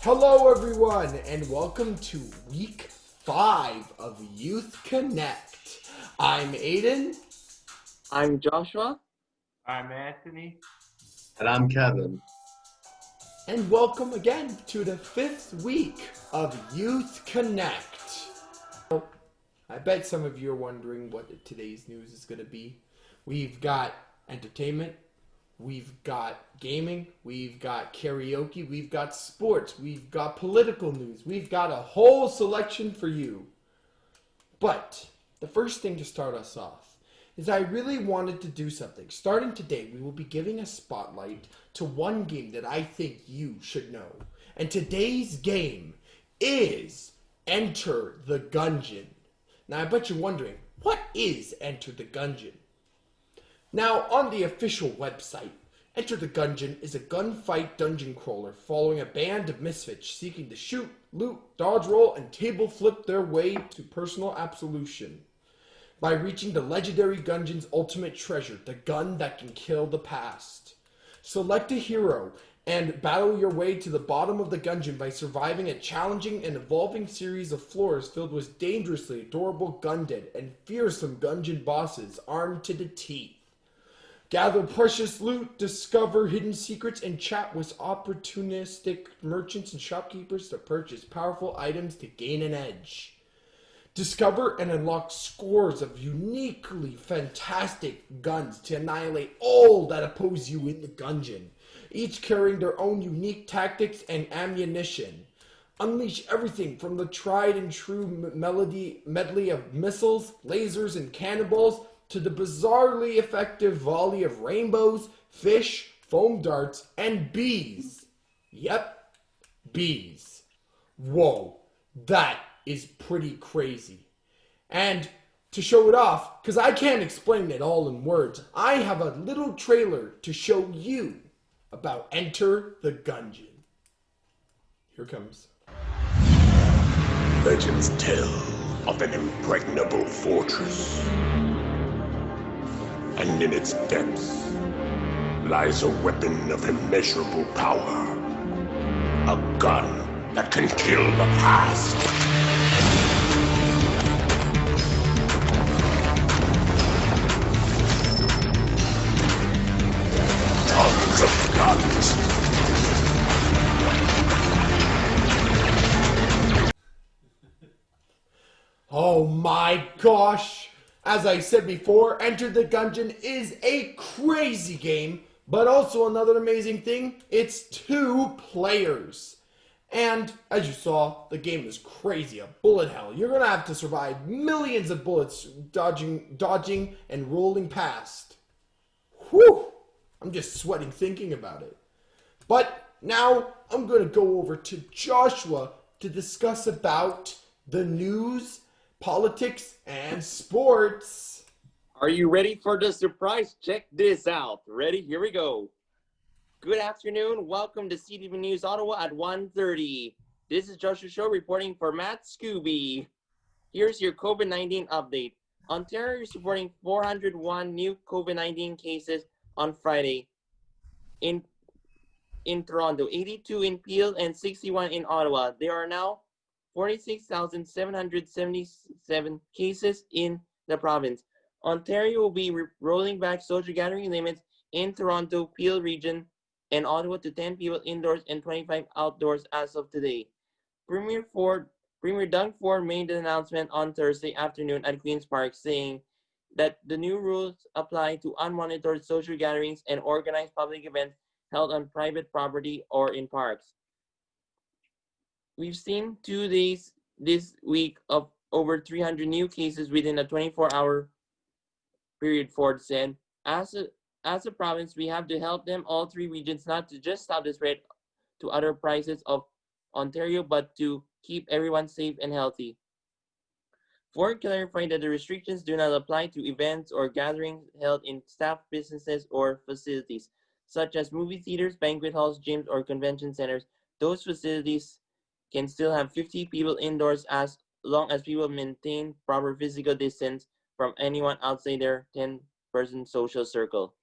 Hello everyone and welcome to week 5 of Youth Connect. I'm Aiden. I'm Joshua. I'm Anthony. And I'm Kevin. And welcome again to the 5th week of Youth Connect. I bet some of you are wondering what today's news is going to be. We've got entertainment, we've got gaming, we've got karaoke, we've got sports, we've got political news, we've got a whole selection for you. But the first thing to start us off is I really wanted to do something. Starting today, we will be giving a spotlight to one game that I think you should know. And today's game is Enter the Gungeon. Now I bet you're wondering, what is Enter the Gungeon? Now, on the official website, Enter the Gungeon is a gunfight dungeon crawler following a band of misfits seeking to shoot, loot, dodge roll, and table flip their way to personal absolution by reaching the legendary Gungeon's ultimate treasure, the gun that can kill the past. Select a hero and battle your way to the bottom of the Gungeon by surviving a challenging and evolving series of floors filled with dangerously adorable Gundead and fearsome Gungeon bosses armed to the teeth. Gather precious loot, discover hidden secrets, and chat with opportunistic merchants and shopkeepers to purchase powerful items to gain an edge. Discover and unlock scores of uniquely fantastic guns to annihilate all that oppose you in the Gungeon, each carrying their own unique tactics and ammunition. Unleash everything from the tried and true medley of missiles, lasers, and cannonballs to the bizarrely effective volley of rainbows, fish, foam darts, and bees. Yep, bees. Whoa, that is pretty crazy. And to show it off, because I can't explain it all in words, I have a little trailer to show you about Enter the Gungeon. Here comes. Legends tell of an impregnable fortress, and in its depths lies a weapon of immeasurable power, a gun that can kill the past. Tons of guns. Oh my gosh! As I said before, Enter the Gungeon is a crazy game, but also another amazing thing, it's 2 players. And as you saw, the game is crazy, a bullet hell. You're gonna have to survive millions of bullets dodging and rolling past. Whew! I'm just sweating thinking about it. But now I'm gonna go over to Joshua to discuss about the news, politics, and sports. Are you ready for the surprise? Check this out. Ready? Here we go. Good afternoon. Welcome to CTV News Ottawa at 1:30. This is Joshua Show reporting for Matt Scooby. Here's your COVID-19 update. Ontario is reporting 401 new COVID-19 cases on Friday. In Toronto, 82 in Peel, and 61 in Ottawa. There are now 46,777 cases in the province. Ontario will be rolling back social gathering limits in Toronto, Peel region, and Ottawa to 10 people indoors and 25 outdoors as of today. Premier Doug Ford made the announcement on Thursday afternoon at Queen's Park, saying that the new rules apply to unmonitored social gatherings and organized public events held on private property or in parks. We've seen 2 days this week of over 300 new cases within a 24-hour period, Ford said. As a province, we have to help them, all 3 regions, not to just stop the spread to other places of Ontario, but to keep everyone safe and healthy. Ford clarified that the restrictions do not apply to events or gatherings held in staff businesses or facilities, such as movie theaters, banquet halls, gyms, or convention centers. Those facilities can still have 50 people indoors as long as people maintain proper physical distance from anyone outside their 10-person social circle.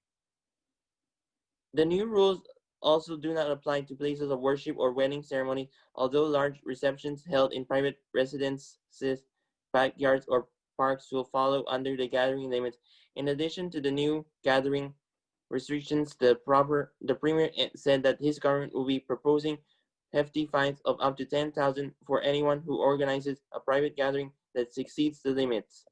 The new rules also do not apply to places of worship or wedding ceremony, although large receptions held in private residences, backyards, or parks will follow under the gathering limits. In addition to the new gathering restrictions, the premier said that his government will be proposing hefty fines of up to 10,000 for anyone who organizes a private gathering that exceeds the limits.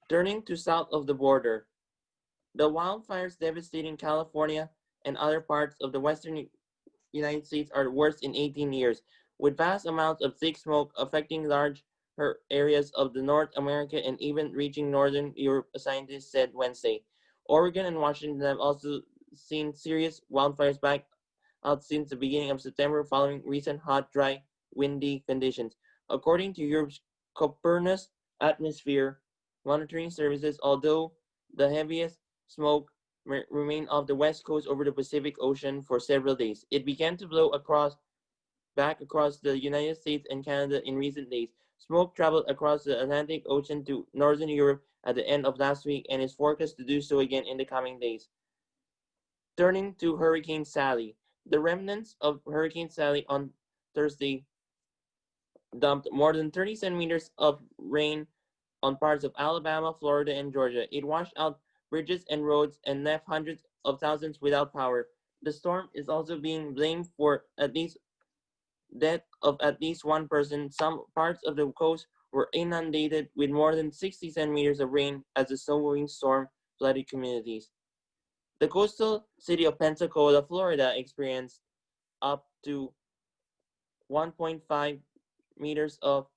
Turning to south of the border, the wildfires devastating California and other parts of the western United States are the worst in 18 years, with vast amounts of thick smoke affecting large areas of the North America and even reaching northern Europe, scientists said Wednesday. Oregon and Washington have also seen serious wildfires back out since the beginning of September following recent hot, dry, windy conditions. According to Europe's Copernicus Atmosphere Monitoring Services, although the heaviest smoke remained off the west coast over the Pacific Ocean for several days, it began to blow back across the United States and Canada in recent days. Smoke traveled across the Atlantic Ocean to northern Europe at the end of last week and is forecast to do so again in the coming days. Turning to Hurricane Sally, the remnants of Hurricane Sally on Thursday dumped more than 30 centimeters of rain on parts of Alabama, Florida, and Georgia. It washed out bridges and roads and left hundreds of thousands without power. The storm is also being blamed for death of at least one person. Some parts of the coast were inundated with more than 60 centimeters of rain as the snowing storm flooded communities. The coastal city of Pensacola, Florida, experienced up to 1.5 meters of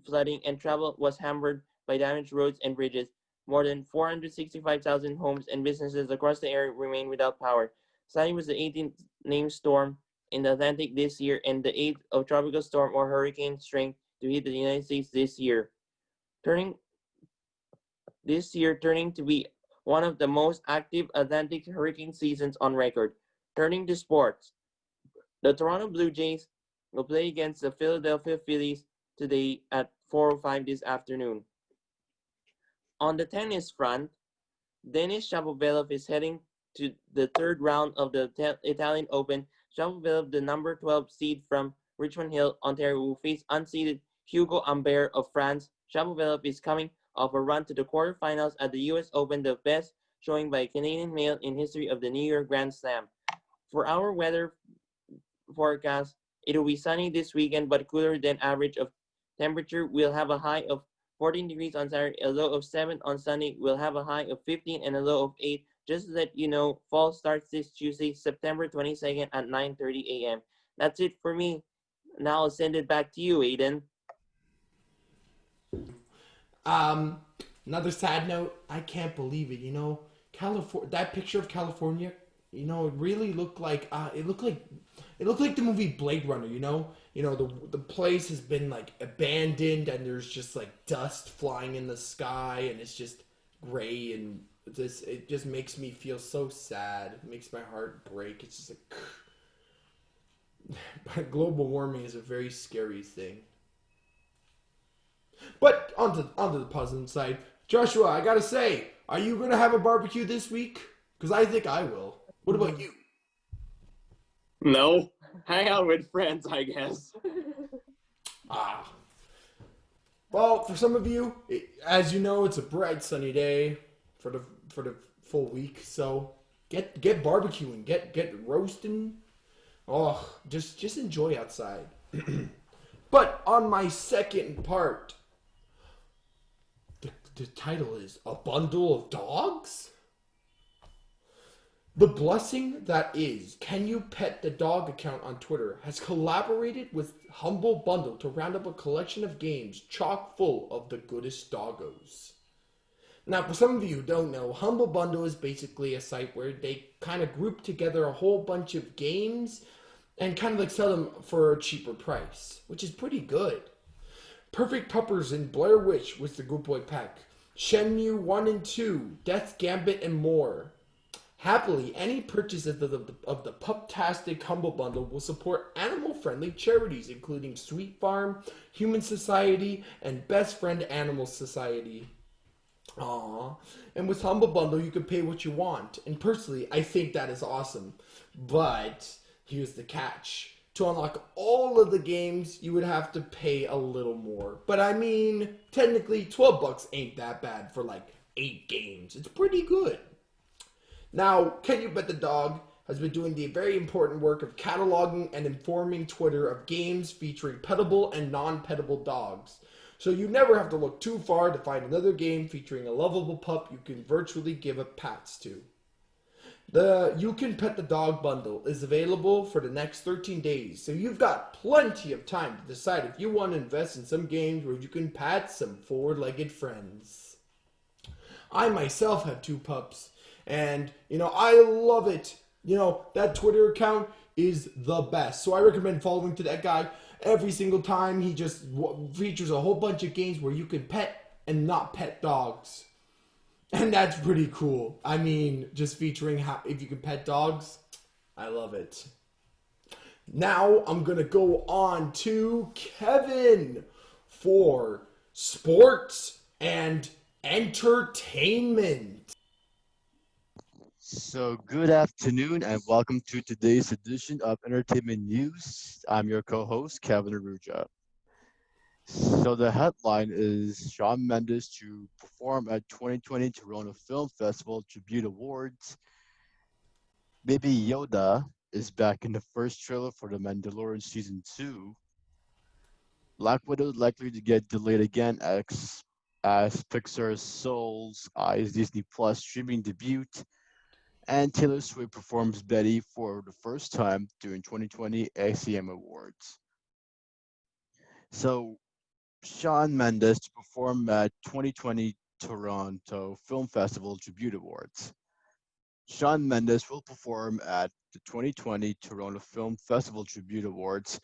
flooding, and travel was hampered by damaged roads and bridges. More than 465,000 homes and businesses across the area remain without power. Sally was the 18th named storm in the Atlantic this year and the 8th of tropical storm or hurricane strength to hit the United States this year, turning to be one of the most active Atlantic hurricane seasons on record. Turning to sports, the Toronto Blue Jays will play against the Philadelphia Phillies today at 4:05 this afternoon. On the tennis front, Denis Shapovalov is heading to the third round of the Italian Open. Shapovalov, the number 12 seed from Richmond Hill, Ontario, will face unseeded Hugo Humbert of France. Shapovalov is coming off a run to the quarterfinals at the U.S. Open, the best showing by a Canadian male in history of the New York Grand Slam. For our weather forecast, it will be sunny this weekend, but cooler than average of temperature. We'll have a high of 14 degrees on Saturday, a low of 7 on Sunday. We'll have a high of 15 and a low of 8. Just to let you know, fall starts this Tuesday, September 22nd at 9:30 a.m. That's it for me. Now I'll send it back to you, Aiden. Another sad note. I can't believe it. California. That picture of California. It really looked like it looked like the movie Blade Runner. The place has been like abandoned and there's just like dust flying in the sky and it's just gray and it just makes me feel so sad. It makes my heart break. It's just like but global warming is a very scary thing. But onto the positive side, Joshua, I gotta say, are you gonna have a barbecue this week? Because I think I will. What about you? No. Hang out with friends, I guess. Well, for some of you, as you know, it's a bright sunny day for the full week. So get barbecuing, get roasting. Oh, just enjoy outside. But on my second part, the title is A Bundle of Dogs? The Blessing That Is Can You Pet the Dog account on Twitter has collaborated with Humble Bundle to round up a collection of games chock full of the goodest doggos. Now, for some of you who don't know, Humble Bundle is basically a site where they kind of group together a whole bunch of games and kind of like sell them for a cheaper price, which is pretty good. Perfect Puppers and Blair Witch was the Good Boy Pack. Shenmue 1 and 2, Death Gambit, and more. Happily, any purchase of the Puptastic Humble Bundle will support animal-friendly charities, including Sweet Farm, Human Society, and Best Friend Animal Society. Aww. And with Humble Bundle, you can pay what you want. And personally, I think that is awesome. But here's the catch. To unlock all of the games, you would have to pay a little more. But I mean, technically, 12 bucks ain't that bad for like 8 games. It's pretty good. Now, Can You Bet the Dog has been doing the very important work of cataloging and informing Twitter of games featuring petable and non-petable dogs. So you never have to look too far to find another game featuring a lovable pup you can virtually give up pats to. The You Can Pet the Dog bundle is available for the next 13 days, so you've got plenty of time to decide if you want to invest in some games where you can pat some four-legged friends. I myself have 2 pups, and I love it. That Twitter account is the best, so I recommend following to that guy. Every single time he just features a whole bunch of games where you can pet and not pet dogs. And that's pretty cool. I mean, just featuring how if you can pet dogs, I love it. Now I'm going to go on to Kevin for sports and entertainment. So, good afternoon and welcome to today's edition of Entertainment News. I'm your co host, Kevin Aruja. So, the headline is Shawn Mendes to perform at 2020 Toronto Film Festival Tribute Awards. Baby Yoda is back in the first trailer for The Mandalorian Season 2. Black Widow likely to get delayed again as Pixar's Soul's Eyes Disney Plus streaming debut. And Taylor Swift performs Betty for the first time during 2020 ACM Awards. So, Shawn Mendes to perform at 2020 Toronto Film Festival Tribute Awards. Shawn Mendes will perform at the 2020 Toronto Film Festival Tribute Awards.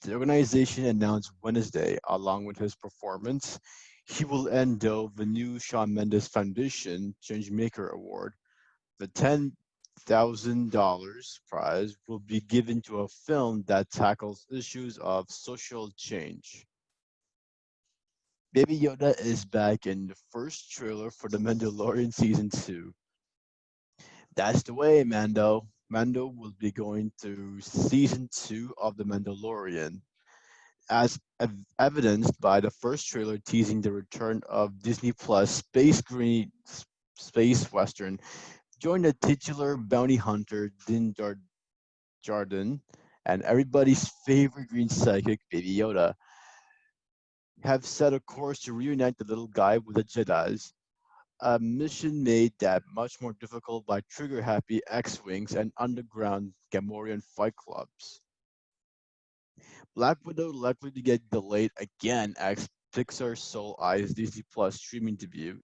The organization announced Wednesday, along with his performance, he will endow the new Shawn Mendes Foundation Changemaker Award. The $10,000 prize will be given to a film that tackles issues of social change. Baby Yoda is back in the first trailer for The Mandalorian Season 2. That's the way, Mando. Mando will be going through Season 2 of The Mandalorian, as evidenced by the first trailer teasing the return of Disney Plus space western. Join the titular bounty hunter Din Djarin and everybody's favorite green psychic, Baby Yoda, have set a course to reunite the little guy with the Jedi's, a mission made that much more difficult by trigger-happy X-Wings and underground Gamorrean fight clubs. Black Widow likely to get delayed again as Pixar's Soul Eyes Disney Plus streaming debut.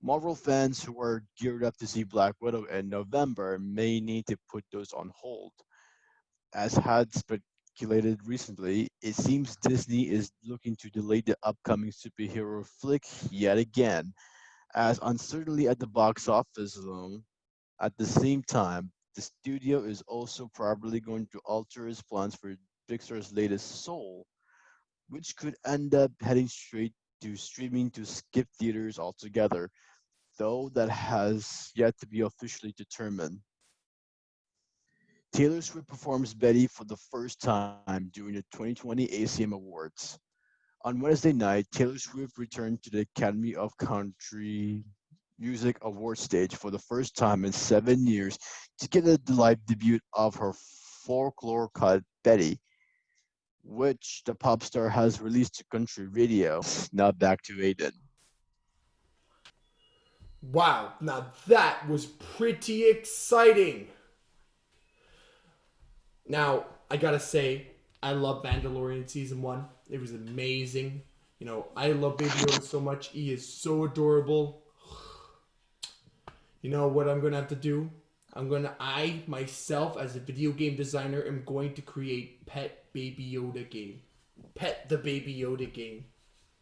Marvel fans who are geared up to see Black Widow in November may need to put those on hold. As had speculated recently, it seems Disney is looking to delay the upcoming superhero flick yet again, as uncertainty at the box office loom. At the same time, the studio is also probably going to alter its plans for Pixar's latest Soul, which could end up heading straight to streaming to skip theaters altogether, though that has yet to be officially determined. Taylor Swift performs Betty for the first time during the 2020 ACM Awards. On Wednesday night, Taylor Swift returned to the Academy of Country Music Awards stage for the first time in 7 years to get the live debut of her folklore cut Betty, which the pop star has released to country radio. Now back to Aiden. Wow, now that was pretty exciting. Now, I gotta say, I love Mandalorian Season 1. It was amazing. I love Baby Yoda so much. He is so adorable. You know what I'm gonna have to do? I myself as a video game designer am going to create Pet Baby Yoda game. Pet the Baby Yoda game.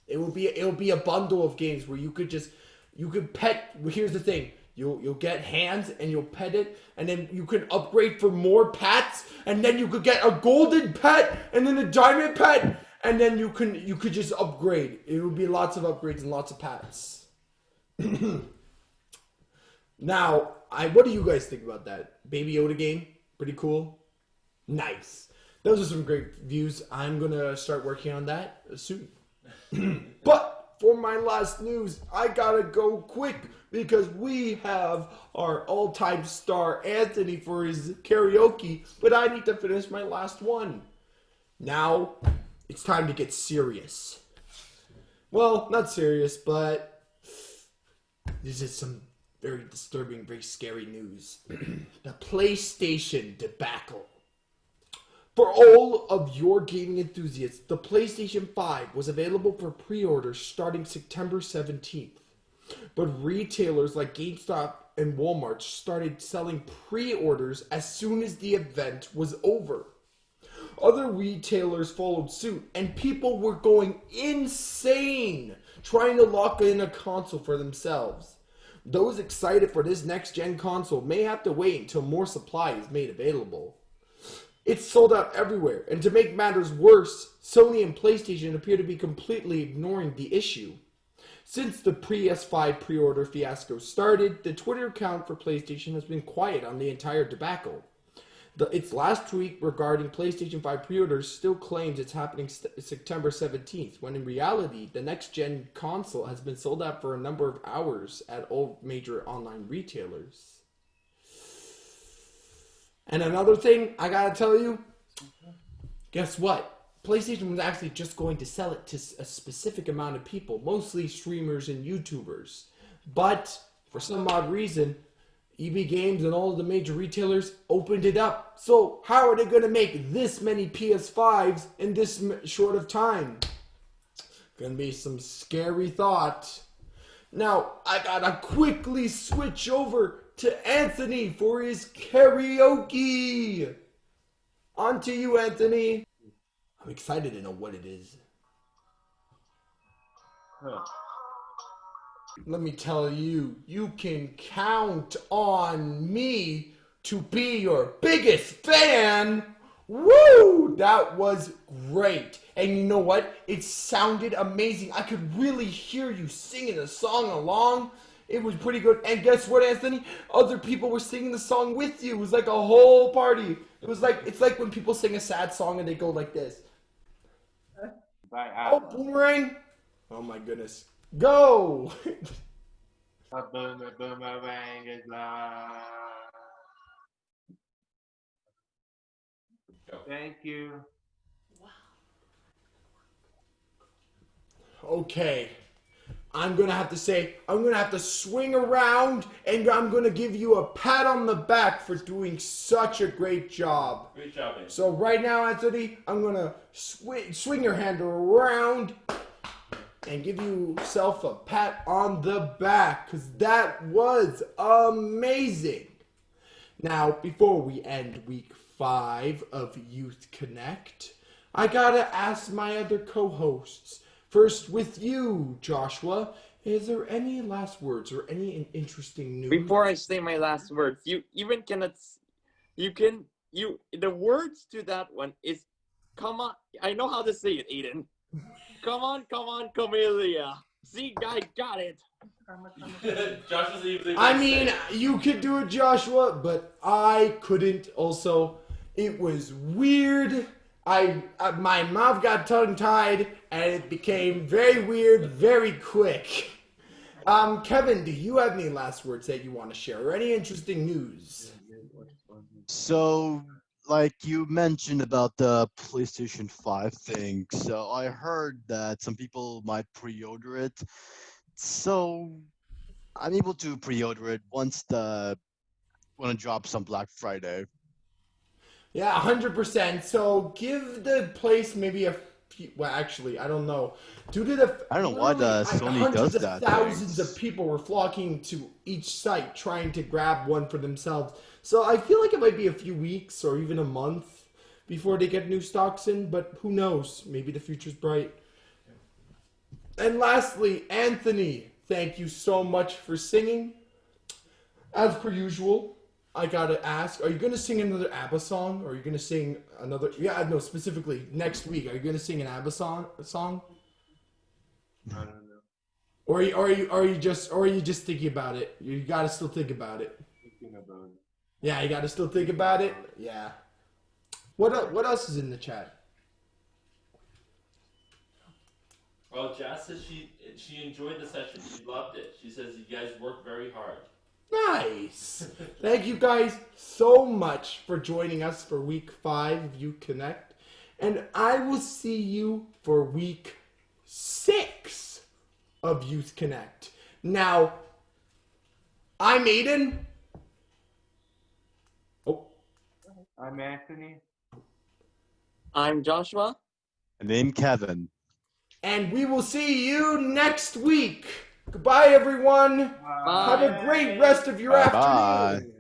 It'll be a bundle of games where you could pet. Here's the thing. You'll get hands and you'll pet it, and then you can upgrade for more pets, and then you could get a golden pet and then a diamond pet, and then you could just upgrade. It would be lots of upgrades and lots of pets. Now, what do you guys think about that? Baby Yoda game? Pretty cool? Nice. Those are some great views. I'm going to start working on that soon. But for my last news, I got to go quick because we have our all-time star Anthony for his karaoke, but I need to finish my last one. Now, it's time to get serious. Well, not serious, but this is some very disturbing, very scary news. The PlayStation debacle. For all of your gaming enthusiasts, the PlayStation 5 was available for pre-order starting September 17th. But retailers like GameStop and Walmart started selling pre-orders as soon as the event was over. Other retailers followed suit, and people were going insane trying to lock in a console for themselves. Those excited for this next-gen console may have to wait until more supply is made available. It's sold out everywhere, and to make matters worse, Sony and PlayStation appear to be completely ignoring the issue. Since the PS5 pre-order fiasco started, the Twitter account for PlayStation has been quiet on the entire debacle. Its last tweet regarding PlayStation 5 pre-orders still claims it's happening September 17th, when in reality, the next-gen console has been sold out for a number of hours at all major online retailers. And another thing I gotta tell you, guess what? PlayStation was actually just going to sell it to a specific amount of people, mostly streamers and YouTubers. But for some odd reason, EB Games and all of the major retailers opened it up. So how are they going to make this many PS5s in this short of time? Gonna be some scary thought. Now, I gotta quickly switch over to Anthony for his karaoke. On to you, Anthony. I'm excited to know what it is. Huh. Let me tell you, you can count on me to be your biggest fan. Woo! That was great. And you know what? It sounded amazing. I could really hear you singing the song along. It was pretty good. And guess what, Anthony? Other people were singing the song with you. It was like a whole party. It's like when people sing a sad song and they go like this. Bye. Oh, Boomerang. Oh my goodness. Go! A boomerang is live. Thank you. Okay. I'm going to have to swing around and I'm going to give you a pat on the back for doing such a great job. Great job, man. So right now, Anthony, I'm going to swing your hand around and give yourself a pat on the back because that was amazing. Now, before we end week 5 of Youth Connect, I got to ask my other co-hosts. First with you, Joshua. Is there any last words or any interesting news? Before I say my last words, the words to that one is, come on, I know how to say it, Aiden. Come on, Camellia. See, I got it. I mean, you could do it, Joshua, but I couldn't also. It was weird. My mouth got tongue-tied, and it became very weird very quick. Kevin, do you have any last words that you want to share, or any interesting news? So, like you mentioned about the PlayStation 5 thing, so I heard that some people might pre-order it. So, I'm able to pre-order it when it drops on Black Friday. Yeah, 100%. So give the place maybe a few, well, actually, I don't know. I don't know why Sony does that. Thousands of people were flocking to each site trying to grab one for themselves. So I feel like it might be a few weeks or even a month before they get new stocks in, but who knows? Maybe the future's bright. And lastly, Anthony, thank you so much for singing. As per usual, I gotta ask, are you gonna sing another ABBA song? Or are you gonna sing another, specifically next week, are you gonna sing an ABBA song? I don't know. Or are you just thinking about it? You gotta still think about it. Thinking about it. Yeah, you gotta still think about it. Yeah. What else is in the chat? Well, Jazz says she enjoyed the session. She loved it. She says you guys worked very hard. Nice. Thank you guys so much for joining us for week 5 of Youth Connect. And I will see you for week 6 of Youth Connect. Now, I'm Aiden. Oh, I'm Anthony. I'm Joshua. And I'm Kevin. and we will see you next week. Goodbye, everyone. Bye. Have a great rest of your Bye-bye. afternoon.